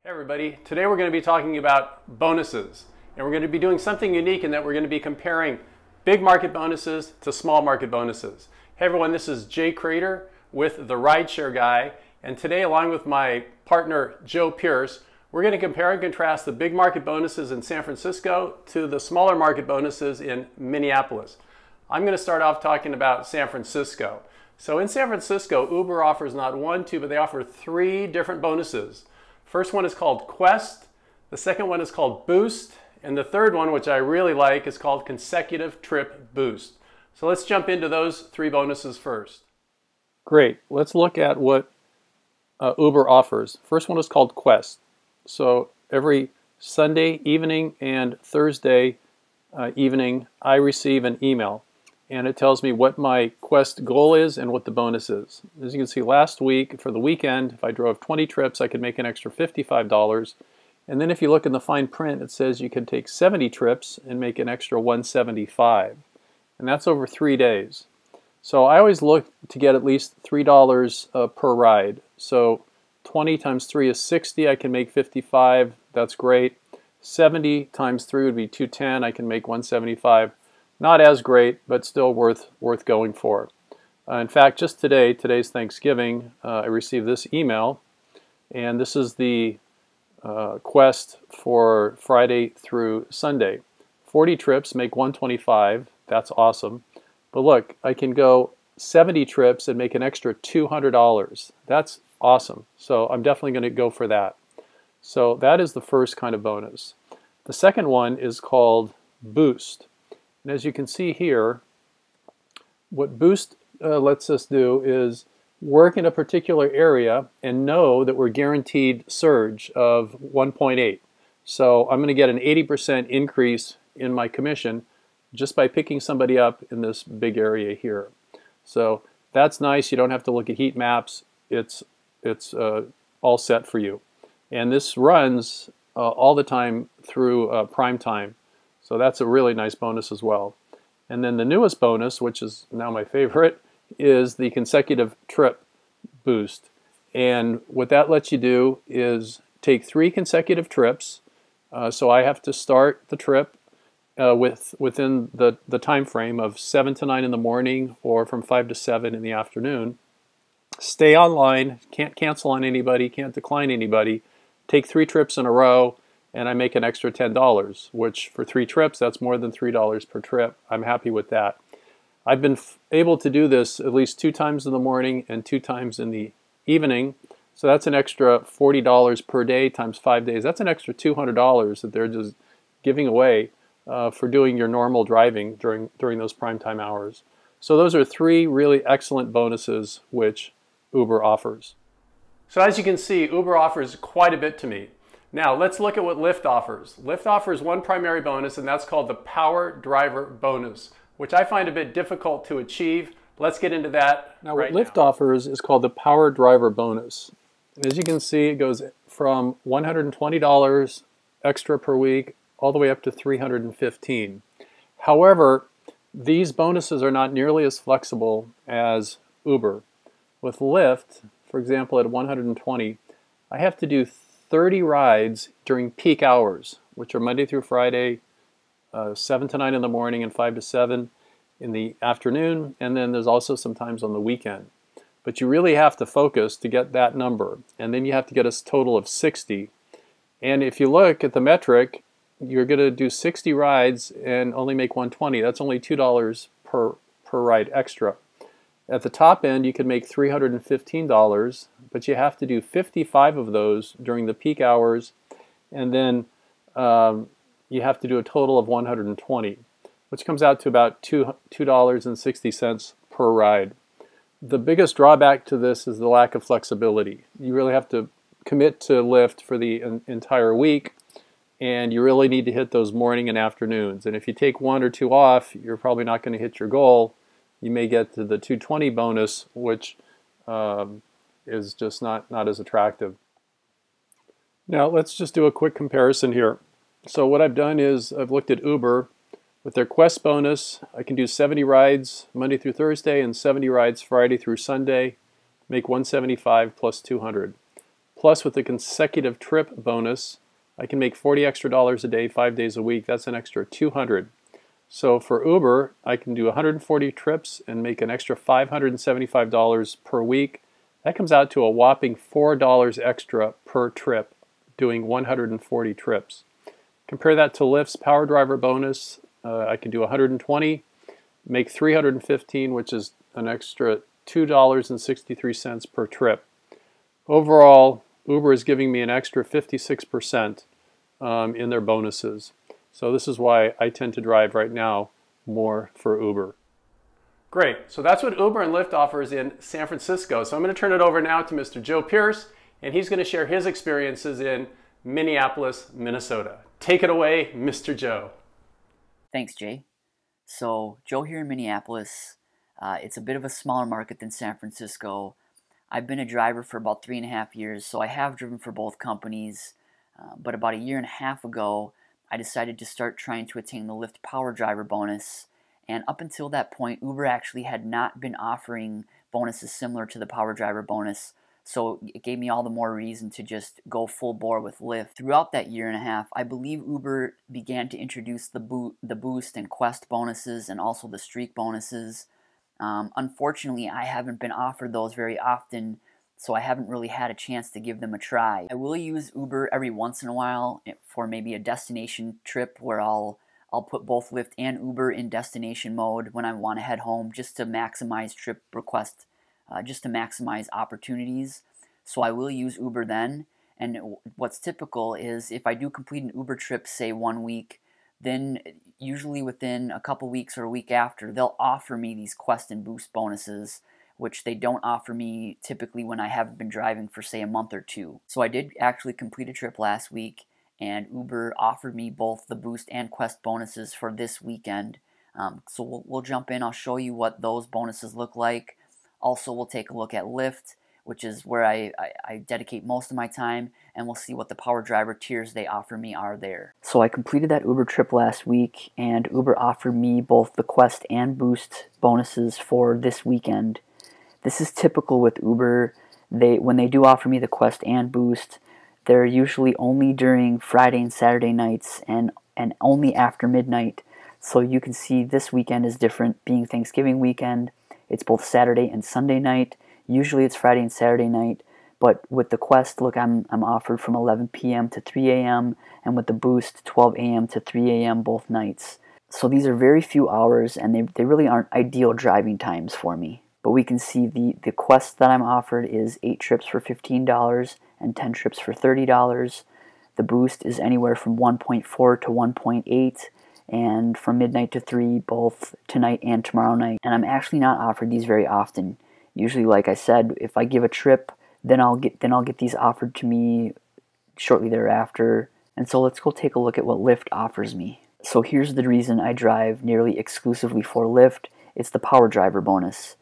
Hey everybody, today we're going to be talking about bonuses, and we're going to be doing something unique in that we're going to be comparing big market bonuses to small market bonuses. Hey everyone, this is Jay Crater with the Rideshare Guy, and today along with my partner Joe Pierce, we're going to compare and contrast the big market bonuses in San Francisco to the smaller market bonuses in Minneapolis. I'm going to start off talking about San Francisco. So in San Francisco, Uber offers not one, two, but they offer three different bonuses. First one is called Quest, the second one is called Boost, and the third one, which I really like, is called Consecutive Trip Boost. So let's jump into those three bonuses first. Great, let's look at what Uber offers. First one is called Quest. So every Sunday evening and Thursday evening, I receive an email, and it tells me what my Quest goal is and what the bonus is. As you can see, last week for the weekend, if I drove 20 trips, I could make an extra $55. And then if you look in the fine print, it says you can take 70 trips and make an extra $175. And that's over 3 days. So I always look to get at least $3 per ride. So 20 times 3 is 60. I can make 55. That's great. 70 times 3 would be 210. I can make 175. Not as great, but still worth going for. In fact, just today's Thanksgiving, I received this email, and this is the Quest for Friday through Sunday. 40 trips make 125. That's awesome. But look, I can go 70 trips and make an extra $200. That's awesome. So I'm definitely going to go for that. So that is the first kind of bonus. The second one is called Boost. And as you can see here, what Boost lets us do is work in a particular area and know that we're guaranteed surge of 1.8. So I'm going to get an 80% increase in my commission just by picking somebody up in this big area here. So that's nice. You don't have to look at heat maps. It's all set for you. And this runs all the time through prime time. So that's a really nice bonus as well. And then the newest bonus, which is now my favorite, is the consecutive trip boost. And what that lets you do is take 3 consecutive trips. So I have to start the trip within the time frame of 7 to 9 in the morning or from 5 to 7 in the afternoon. Stay online, can't cancel on anybody, can't decline anybody. Take 3 trips in a row, and I make an extra $10, which for 3 trips, that's more than $3 per trip. I'm happy with that. I've been able to do this at least 2 times in the morning and 2 times in the evening. So that's an extra $40 per day times 5 days. That's an extra $200 that they're just giving away for doing your normal driving during those prime time hours. So those are 3 really excellent bonuses which Uber offers. So as you can see, Uber offers quite a bit to me. Now let's look at what Lyft offers. Lyft offers one primary bonus, and that's called the Power Driver Bonus, which I find a bit difficult to achieve. Let's get into that now. What Lyft offers is called the Power Driver Bonus. And as you can see, it goes from $120 extra per week all the way up to $315. However, these bonuses are not nearly as flexible as Uber. With Lyft, for example, at 120, I have to do 30 rides during peak hours, which are Monday through Friday, 7 to 9 in the morning and 5 to 7 in the afternoon, and then there's also sometimes on the weekend. But you really have to focus to get that number, and then you have to get a total of 60. And if you look at the metric, you're going to do 60 rides and only make 120. That's only $2 per ride extra. At the top end, you can make $315, but you have to do 55 of those during the peak hours, and then you have to do a total of 120, which comes out to about $2.60 per ride. The biggest drawback to this is the lack of flexibility. You really have to commit to Lyft for the entire week, and you really need to hit those morning and afternoons. And if you take 1 or 2 off, you're probably not going to hit your goal. You may get to the 220 bonus, which is just not as attractive. Now let's just do a quick comparison here. So what I've done is I've looked at Uber. With their Quest bonus, I can do 70 rides Monday through Thursday and 70 rides Friday through Sunday, make 175 plus 200. Plus with the consecutive trip bonus, I can make 40 extra dollars a day, 5 days a week. That's an extra 200. So for Uber, I can do 140 trips and make an extra $575 per week. That comes out to a whopping $4 extra per trip doing 140 trips. Compare that to Lyft's Power Driver bonus. I can do 120, make 315, which is an extra $2.63 per trip. Overall, Uber is giving me an extra 56% in their bonuses. So this is why I tend to drive right now more for Uber. Great, so that's what Uber and Lyft offers in San Francisco. So I'm going to turn it over now to Mr. Joe Pierce, and he's going to share his experiences in Minneapolis, Minnesota. Take it away, Mr. Joe. Thanks, Jay. So Joe here in Minneapolis. It's a bit of a smaller market than San Francisco. I've been a driver for about 3.5 years, so I have driven for both companies. But about 1.5 years ago, I decided to start trying to attain the Lyft Power Driver bonus. And up until that point, Uber actually had not been offering bonuses similar to the Power Driver bonus. So it gave me all the more reason to just go full bore with Lyft. Throughout that 1.5 years, I believe Uber began to introduce the Boost and Quest bonuses and also the Streak bonuses. Unfortunately, I haven't been offered those very often, so I haven't really had a chance to give them a try. I will use Uber every once in a while for maybe a destination trip where I'll put both Lyft and Uber in destination mode when I want to head home, just to maximize trip request, just to maximize opportunities. So I will use Uber then. And what's typical is if I do complete an Uber trip, say 1 week, then usually within a couple weeks or a week after, they'll offer me these Quest and Boost bonuses, which they don't offer me typically when I haven't been driving for, say, a month or two. So I did actually complete a trip last week, and Uber offered me both the Boost and Quest bonuses for this weekend. So we'll jump in. I'll show you what those bonuses look like. Also, we'll take a look at Lyft, which is where I dedicate most of my time, and we'll see what the Power Driver tiers they offer me are there. So I completed that Uber trip last week, and Uber offered me both the Quest and Boost bonuses for this weekend. This is typical with Uber. When they do offer me the Quest and Boost, they're usually only during Friday and Saturday nights and only after midnight. So you can see this weekend is different, being Thanksgiving weekend. It's both Saturday and Sunday night. Usually it's Friday and Saturday night, but with the Quest, look, I'm offered from 11 p.m. to 3 a.m. and with the Boost, 12 a.m. to 3 a.m. both nights. So these are very few hours, and they really aren't ideal driving times for me. But we can see the Quest that I'm offered is 8 trips for $15 and 10 trips for $30. The Boost is anywhere from 1.4 to 1.8, and from midnight to 3, both tonight and tomorrow night. And I'm actually not offered these very often. Usually, like I said, if I give a trip, then I'll get these offered to me shortly thereafter. And so let's go take a look at what Lyft offers me. So here's the reason I drive nearly exclusively for Lyft. It's the Power Driver bonus,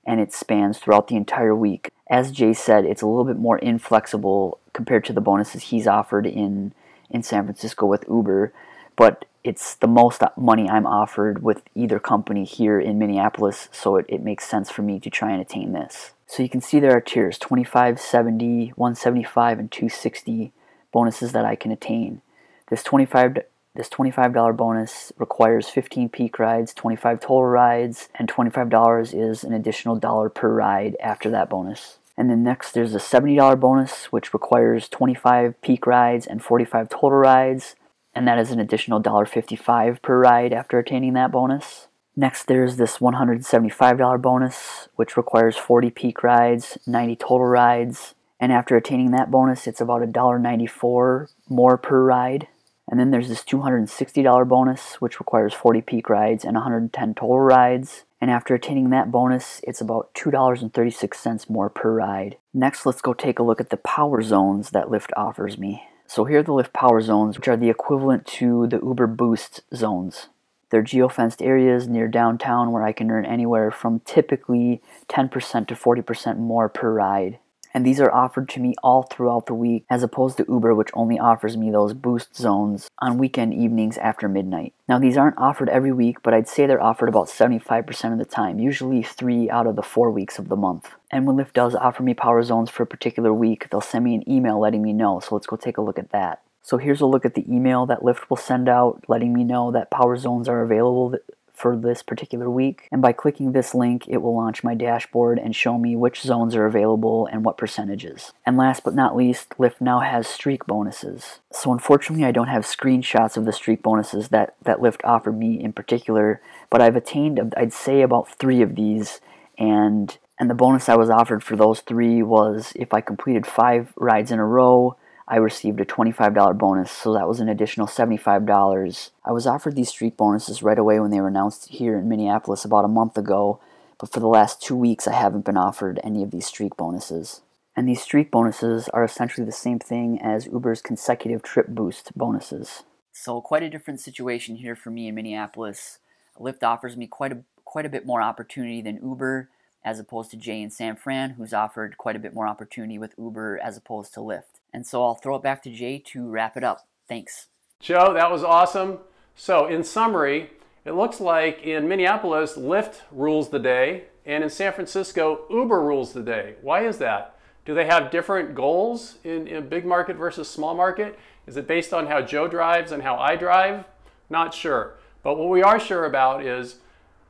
and it spans throughout the entire week. As Jay said, it's a little bit more inflexible compared to the bonuses he's offered in San Francisco with Uber, but it's the most money I'm offered with either company here in Minneapolis, so it makes sense for me to try and attain this. So you can see there are tiers, 25, 70, 175, and 260 bonuses that I can attain. This $25 bonus requires 15 peak rides, 25 total rides, and $25 is an additional $1 per ride after that bonus. And then next there's a $70 bonus, which requires 25 peak rides and 45 total rides, and that is an additional $1.55 per ride after attaining that bonus. Next there's this $175 bonus, which requires 40 peak rides, 90 total rides, and after attaining that bonus it's about $1.94 more per ride. And then there's this $260 bonus, which requires 40 peak rides and 110 total rides. And after attaining that bonus, it's about $2.36 more per ride. Next, let's go take a look at the power zones that Lyft offers me. So here are the Lyft power zones, which are the equivalent to the Uber Boost zones. They're geofenced areas near downtown where I can earn anywhere from typically 10% to 40% more per ride. And these are offered to me all throughout the week, as opposed to Uber, which only offers me those boost zones on weekend evenings after midnight. Now, these aren't offered every week, but I'd say they're offered about 75% of the time, usually 3 out of the 4 weeks of the month. And when Lyft does offer me power zones for a particular week, they'll send me an email letting me know, so let's go take a look at that. So here's a look at the email that Lyft will send out, letting me know that power zones are available for this particular week. And by clicking this link, it will launch my dashboard and show me which zones are available and what percentages. And last but not least, Lyft now has streak bonuses. So unfortunately, I don't have screenshots of the streak bonuses that Lyft offered me in particular, but I've attained, I'd say, about 3 of these, and the bonus I was offered for those 3 was if I completed 5 rides in a row, I received a $25 bonus, so that was an additional $75. I was offered these streak bonuses right away when they were announced here in Minneapolis about a month ago, but for the last 2 weeks I haven't been offered any of these streak bonuses. And these streak bonuses are essentially the same thing as Uber's consecutive trip boost bonuses. So quite a different situation here for me in Minneapolis. Lyft offers me quite a bit more opportunity than Uber, as opposed to Jay in San Fran, who's offered quite a bit more opportunity with Uber as opposed to Lyft. And so I'll throw it back to Jay to wrap it up. Thanks. Joe, that was awesome. So in summary, it looks like in Minneapolis, Lyft rules the day, and in San Francisco, Uber rules the day. Why is that? Do they have different goals in big market versus small market? Is it based on how Joe drives and how I drive? Not sure. But what we are sure about is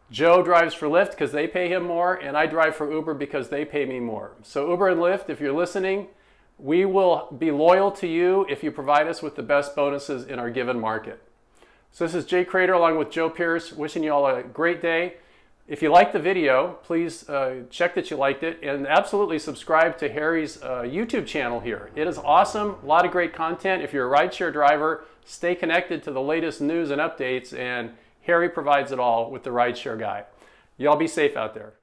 Joe drives for Lyft because they pay him more, and I drive for Uber because they pay me more. So Uber and Lyft, if you're listening, we will be loyal to you if you provide us with the best bonuses in our given market. So this is Jay Crater along with Joe Pierce, wishing you all a great day. If you liked the video, please check that you liked it, and absolutely subscribe to Harry's YouTube channel here. It is awesome, a lot of great content. If you're a rideshare driver, stay connected to the latest news and updates, and Harry provides it all with the Rideshare Guy. Y'all be safe out there.